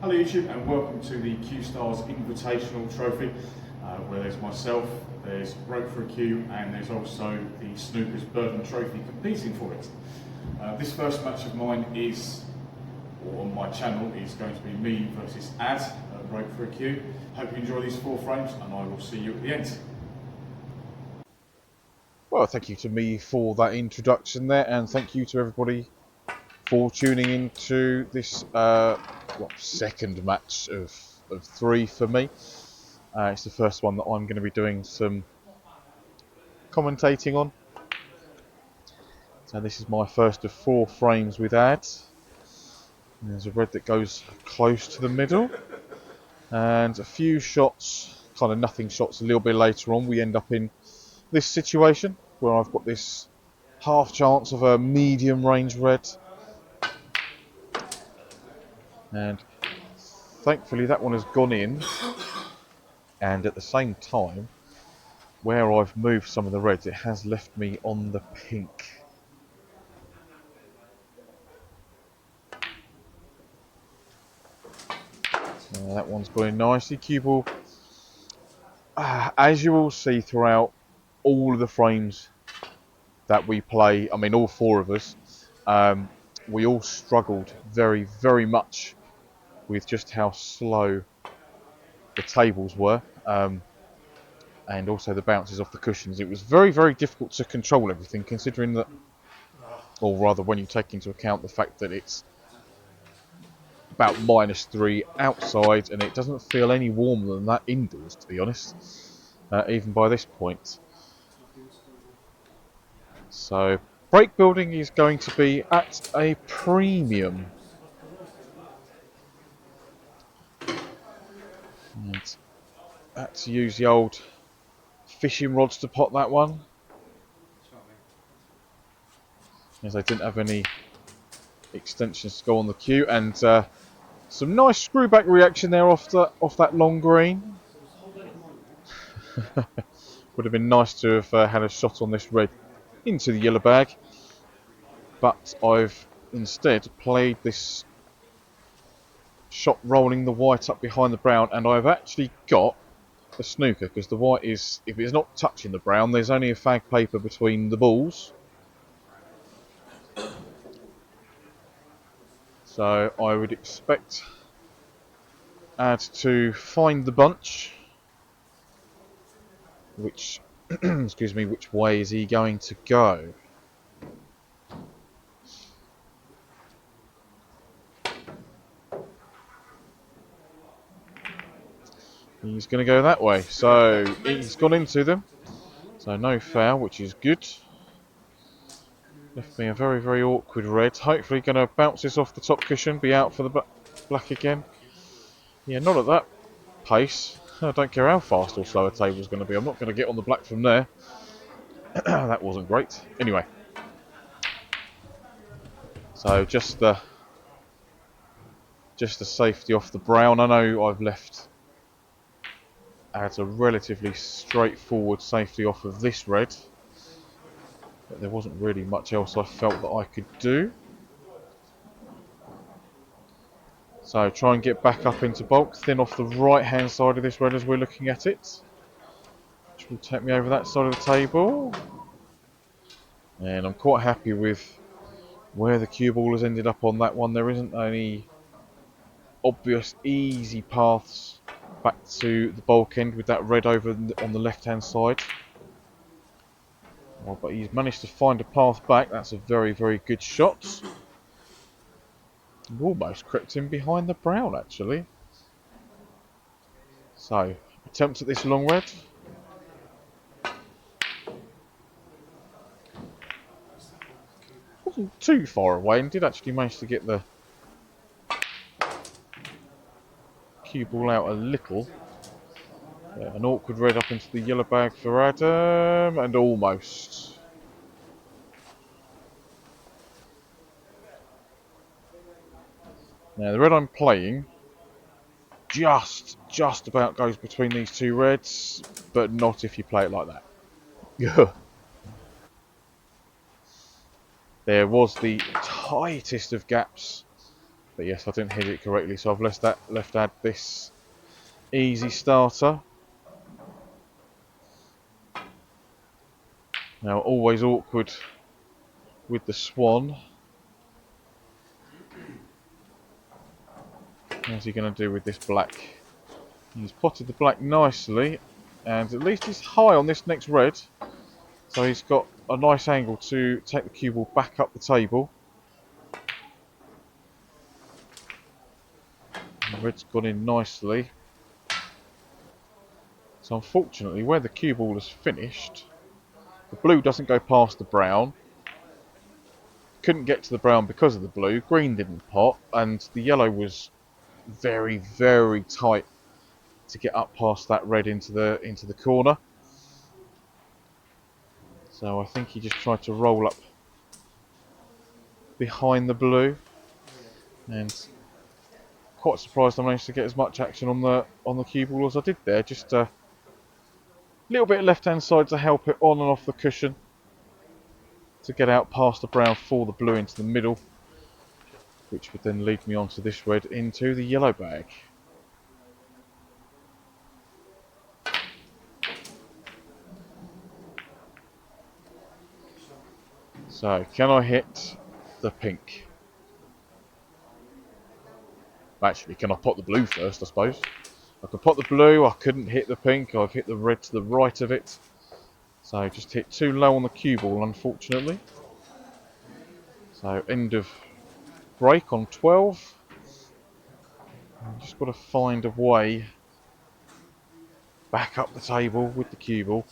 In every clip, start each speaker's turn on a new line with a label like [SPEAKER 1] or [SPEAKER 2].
[SPEAKER 1] Hello YouTube and welcome to the Q Stars Invitational Trophy where there's myself, there's Rope for a Q and there's also the Snooker's Burden Trophy competing for it. This first match of mine is, or on my channel, is going to be me versus Ad at Rope for a Q. Hope you enjoy these 4 frames and I will see you at the end.
[SPEAKER 2] Well, thank you to me for that introduction there, and thank you to everybody for tuning into this second match of 3 for me. It's the first one that I'm going to be doing some commentating on. So this is my first of 4 frames with ads. And there's a red that goes close to the middle, and a few shots, kind of nothing shots a little bit later on, we end up in this situation where I've got this half chance of a medium range red, and thankfully that one has gone in, and at the same time where I've moved some of the reds it has left me on the pink. That one's going nicely. Cue ball, as you will see throughout all of the frames that we play, I mean all 4 of us, we all struggled very much with just how slow the tables were, and also the bounces off the cushions. It was very difficult to control everything, considering that, or rather when you take into account the fact that it's about -3 outside and it doesn't feel any warmer than that indoors, to be honest, even by this point. So break building is going to be at a premium. And had to use the old fishing rods to pot that one, as I didn't have any extensions to go on the cue, and some nice screw back reaction there off that long green. Would have been nice to have had a shot on this red into the yellow bag, but I've instead played this shot rolling the white up behind the brown, and I've actually got a snooker, because the white is, if it's not touching the brown, there's only a fag paper between the balls. So I would expect Ad to find the bunch. Which, excuse me, which way is he going to go? He's going to go that way. So he's gone into them. So no foul, which is good. Left me a very awkward red. Hopefully going to bounce this off the top cushion, be out for the black again. Yeah, not at that pace. I don't care how fast or slow a table's going to be. I'm not going to get on the black from there. That wasn't great. Anyway. So just the safety off the brown. I know I've left Adds a relatively straightforward safety off of this red, but there wasn't really much else I felt that I could do. So try and get back up into bulk, thin off the right hand side of this red as we're looking at it, which will take me over that side of the table. And I'm quite happy with where the cue ball has ended up on that one. There isn't any obvious easy paths back to the bulk end with that red over on the left hand side. Well, but he's managed to find a path back. That's a very good shot. Almost crept in behind the brown, actually. So, attempt at this long red. Wasn't too far away and did actually manage to get the cue ball out a little. Yeah, an awkward red up into the yellow bag for Adam, and almost. Now, the red I'm playing just about goes between these 2 reds, but not if you play it like that. There was the tightest of gaps But yes, I didn't hit it correctly, so I've left add this easy starter. Now, always awkward with the swan. How's he going to do with this black? He's potted the black nicely, and at least he's high on this next red, so he's got a nice angle to take the cue ball back up the table. The red's gone in nicely. So unfortunately, where the cue ball has finished, the blue doesn't go past the brown. Couldn't get to the brown because of the blue. Green didn't pot, and the yellow was very, very tight to get up past that red into the corner. So I think he just tried to roll up behind the blue, and quite surprised I managed to get as much action on the cue ball as I did there. Just a little bit left hand side to help it on and off the cushion to get out past the brown for the blue into the middle, which would then lead me onto this red into the yellow bag. So, can I hit the pink? Actually, can I pot the blue first, I suppose? I could pot the blue, I couldn't hit the pink, I've hit the red to the right of it. So, just hit too low on the cue ball, unfortunately. So, end of break on 12. I've just got to find a way back up the table with the cue ball.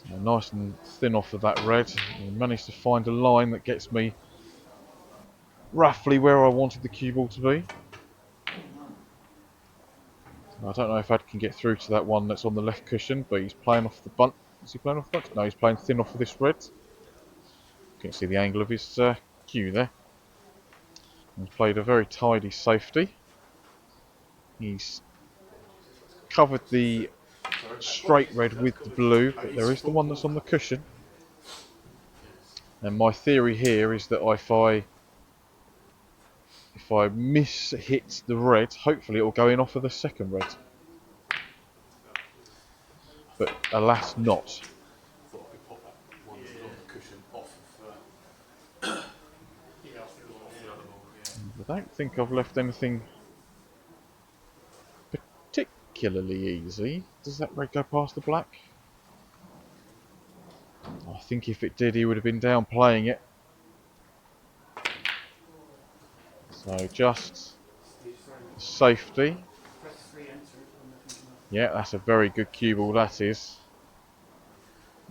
[SPEAKER 2] So nice and thin off of that red. And managed to find a line that gets me roughly where I wanted the cue ball to be. I don't know if Ad can get through to that one that's on the left cushion, but he's playing off the bunt. Is he playing off the bunt? No, he's playing thin off of this red. You can see the angle of his cue there. He's played a very tidy safety. He's covered the straight red with the blue, but there is the one that's on the cushion. And my theory here is that if I miss-hit the red, hopefully it will go in off of the second red. But alas not. I don't think I've left anything particularly easy. Does that red go past the black? I think if it did, he would have been down playing it. So just safety. Yeah, that's a very good cue ball, that is.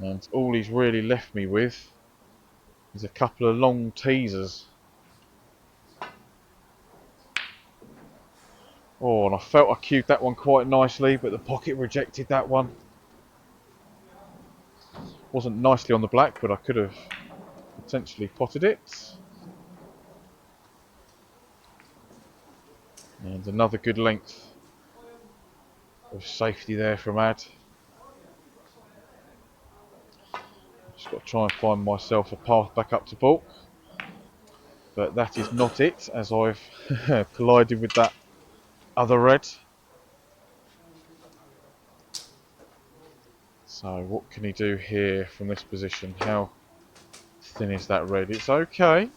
[SPEAKER 2] And all he's really left me with is a couple of long teasers. Oh, and I felt I cued that one quite nicely, but the pocket rejected that one. Wasn't nicely on the black, but I could have potentially potted it. And another good length of safety there from Ad. Just got to try and find myself a path back up to balk. But that is not it, as I've collided with that other red. So what can he do here from this position? How thin is that red? It's okay.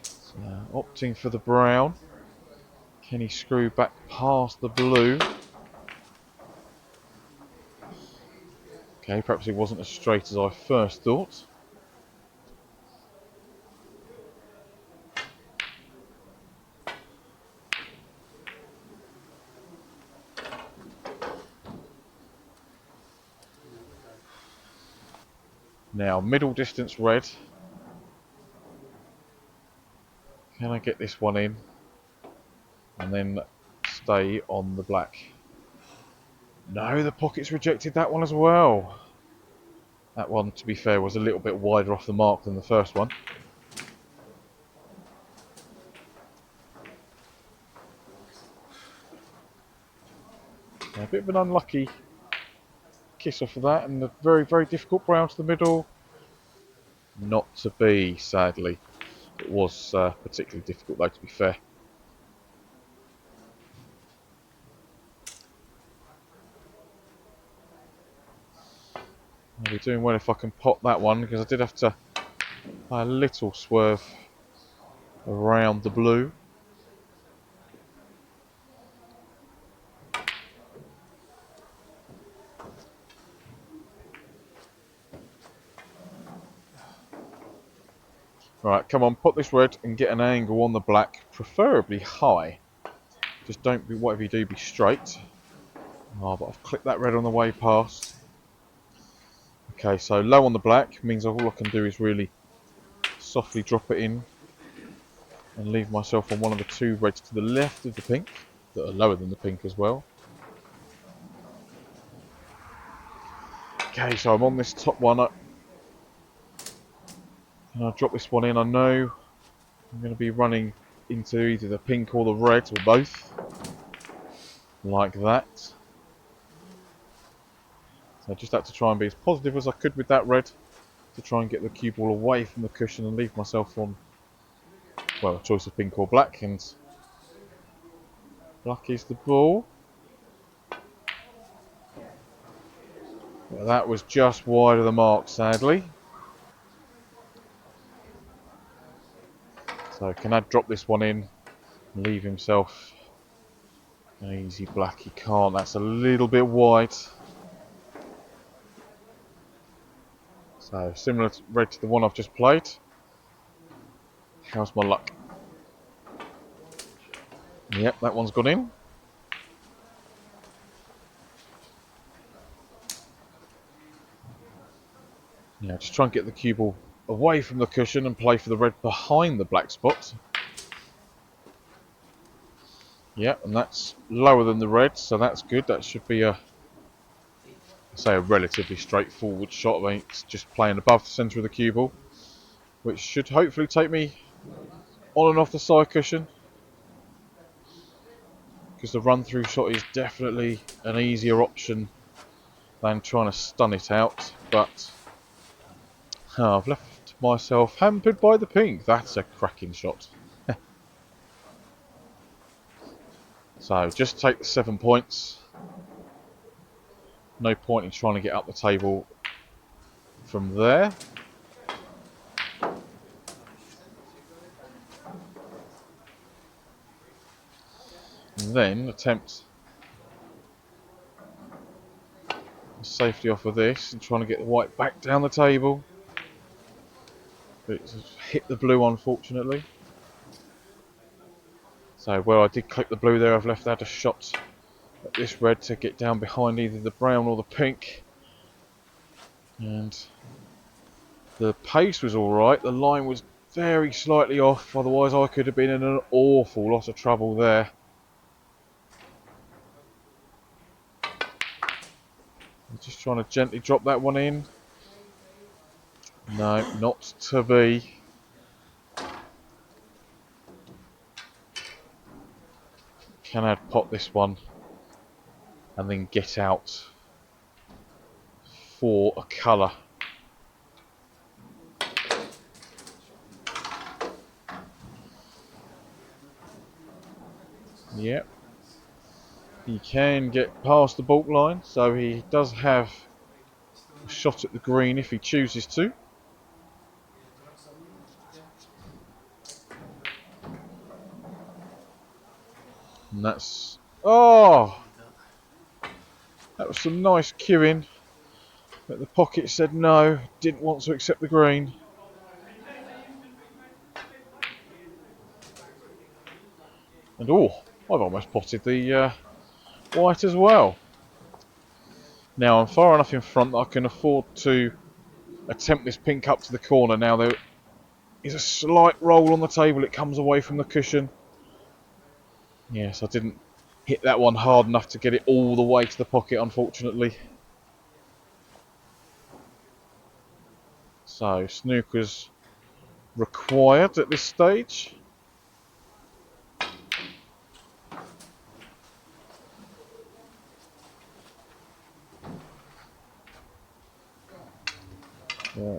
[SPEAKER 2] So, opting for the brown. Can he screw back past the blue? Okay, perhaps it wasn't as straight as I first thought. Now, middle distance red. Can I get this one in? And then stay on the black. No, the pocket's rejected that one as well. That one, to be fair, was a little bit wider off the mark than the first one. A bit of an unlucky kiss off of that, and a very, very difficult brown to the middle. Not to be, sadly. It was particularly difficult though, to be fair. I'll be doing well if I can pot that one, because I did have to a little swerve around the blue. Right, come on, put this red and get an angle on the black, preferably high. Just don't be, whatever you do, be straight. Oh, but I've clicked that red on the way past. Okay, so low on the black means all I can do is really softly drop it in and leave myself on one of the two reds to the left of the pink, that are lower than the pink as well. Okay, so I'm on this top one up. And I'll drop this one in. I know I'm going to be running into either the pink or the red, or both. Like that. So I just had to try and be as positive as I could with that red, to try and get the cue ball away from the cushion and leave myself on, well, a choice of pink or black, and black is the ball. Well, that was just wide of the mark, sadly. So can I drop this one in and leave himself an easy black? He can't, that's a little bit wide. So similar red to the one I've just played. How's my luck? Yep, that one's gone in. Yeah, just try and get the cue ball away from the cushion and play for the red behind the black spot. Yep, and that's lower than the red, so that's good. That should be a relatively straightforward shot. I mean, it's just playing above the centre of the cue ball, which should hopefully take me on and off the side cushion, because the run-through shot is definitely an easier option than trying to stun it out. But I've left myself hampered by the pink. That's a cracking shot. So just take the 7 points. No point in trying to get up the table from there. And then attempt safety off of this and trying to get the white back down the table. But it's hit the blue, unfortunately. So where I did click the blue there, I've left out a shot at this red to get down behind either the brown or the pink. And the pace was alright, the line was very slightly off, otherwise I could have been in an awful lot of trouble there. I'm just trying to gently drop that one in. No, not to be. Can I pop this one and then get out for a colour? Yep. He can get past the baulk line, so he does have a shot at the green if he chooses to. And that's... oh! That was some nice cueing. But the pocket said no, didn't want to accept the green. And oh, I've almost potted the white as well. Now I'm far enough in front that I can afford to attempt this pink up to the corner. Now there is a slight roll on the table, it comes away from the cushion. Yes, I didn't hit that one hard enough to get it all the way to the pocket, unfortunately. So snookers required at this stage.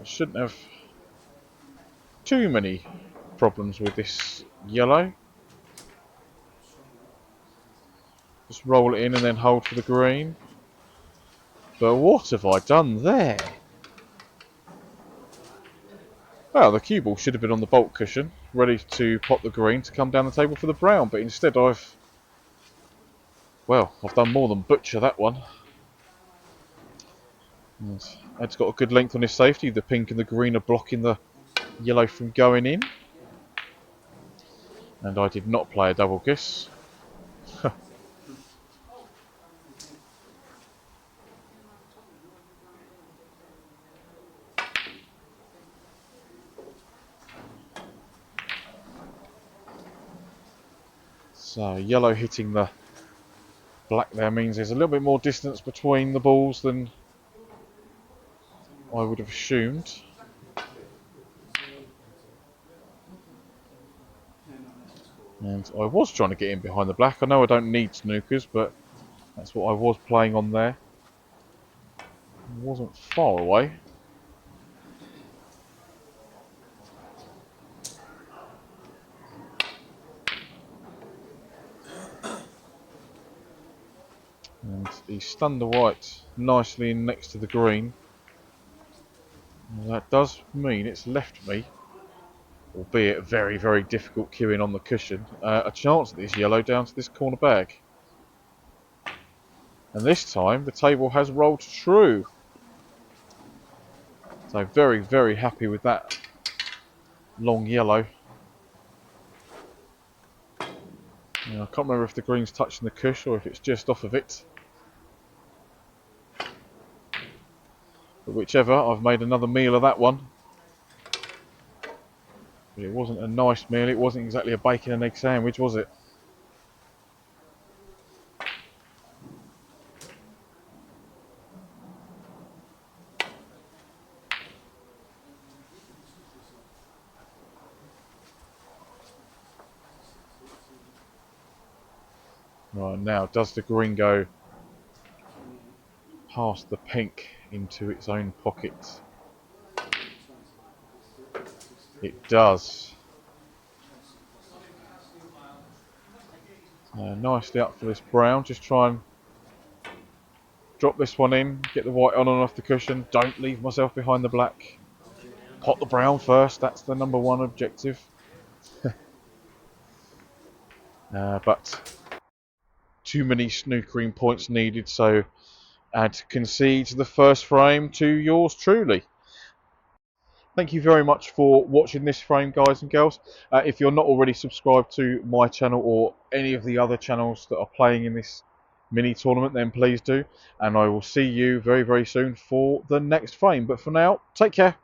[SPEAKER 2] Shouldn't have too many problems with this yellow. Just roll it in and then hold for the green. But what have I done there? Well, the cue ball should have been on the bolt cushion, ready to pop the green to come down the table for the brown, but instead I've done more than butcher that one. And Ed's got a good length on his safety. The pink and the green are blocking the yellow from going in. And I did not play a double kiss. So yellow hitting the black there means there's a little bit more distance between the balls than I would have assumed. And I was trying to get in behind the black. I know I don't need snookers, but that's what I was playing on there. It wasn't far away. And he stunned the white nicely in next to the green. And that does mean it's left me, albeit very, very difficult queuing on the cushion, a chance at this yellow down to this corner bag. And this time the table has rolled true. So very, very happy with that long yellow. I can't remember if the green's touching the cush or if it's just off of it. But whichever, I've made another meal of that one. But it wasn't a nice meal, it wasn't exactly a bacon and egg sandwich, was it? Right, now does the green go past the pink into its own pocket? It does. Nicely up for this brown, just try and drop this one in, get the white on and off the cushion, don't leave myself behind the black. Pot the brown first, that's the number one objective. But too many snookering points needed, so Ad concedes the first frame to yours truly. Thank you very much for watching this frame, guys and girls. If you're not already subscribed to my channel or any of the other channels that are playing in this mini tournament, then please do. And I will see you very, very soon for the next frame. But for now, take care.